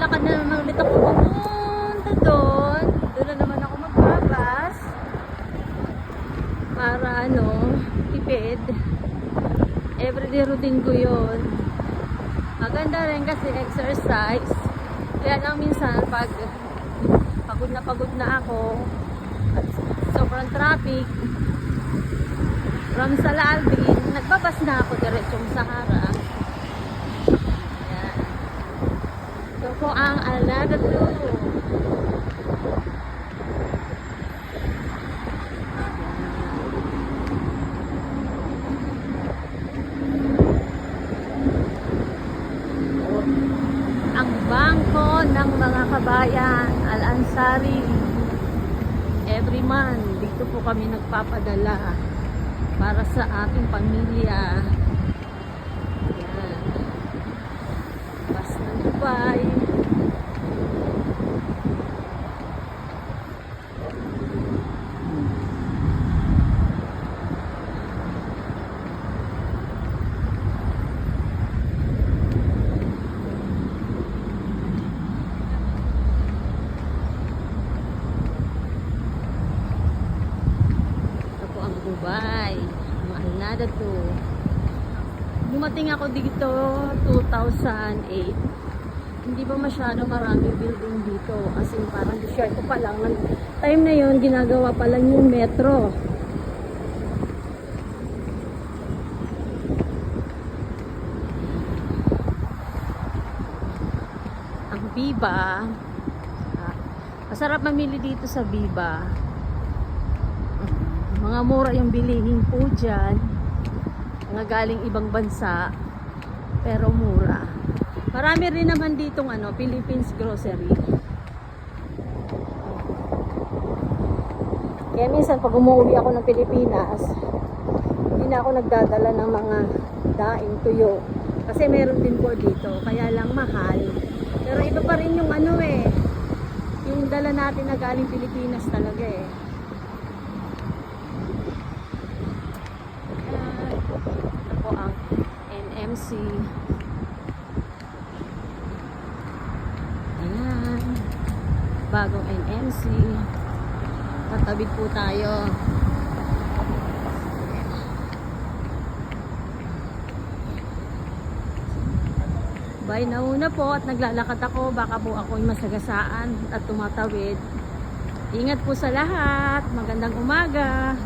maglalakad na naman ulit ako pumunta doon. Doon na naman ako magbagas. Para tipid. Everyday routine ko yun. Maganda rin kasi exercise. Kaya lang minsan pag pagod na ako at sobrang traffic from Salaldin, nagbabas na ako diretsong Sahara. Ayan. Ito po ang Alada 2. Ang bangko ng mga kabayan, Al-Ansari. Every month, dito po kami nagpapadala para sa ating pamilya. Ayan. Bus ng Dubai. Dubai, Alada 2. Dumating ako dito 2008. Hindi ba masyado maraming building dito, as in parang desierto pa lang. Time na yon ginagawa pa lang yung metro. Ang Biba, masarap mamili dito sa Biba. Mga mura yung bilihin po dyan. Mga galing ibang bansa. Pero mura. Marami rin naman ditong Philippines grocery. Kaya minsan pag umuwi ako ng Pilipinas, hindi na ako nagdadala ng mga daing tuyo. Kasi meron din po dito. Kaya lang mahal. Pero iba pa rin yung yung dala natin na galing Pilipinas talaga eh. Ito po ang NMC. Ayan. Bagong NMC. Tatawid po tayo. Bye na una po at naglalakad ako. Baka po ako'y masagasaan at tumatawid. Ingat po sa lahat. Magandang umaga.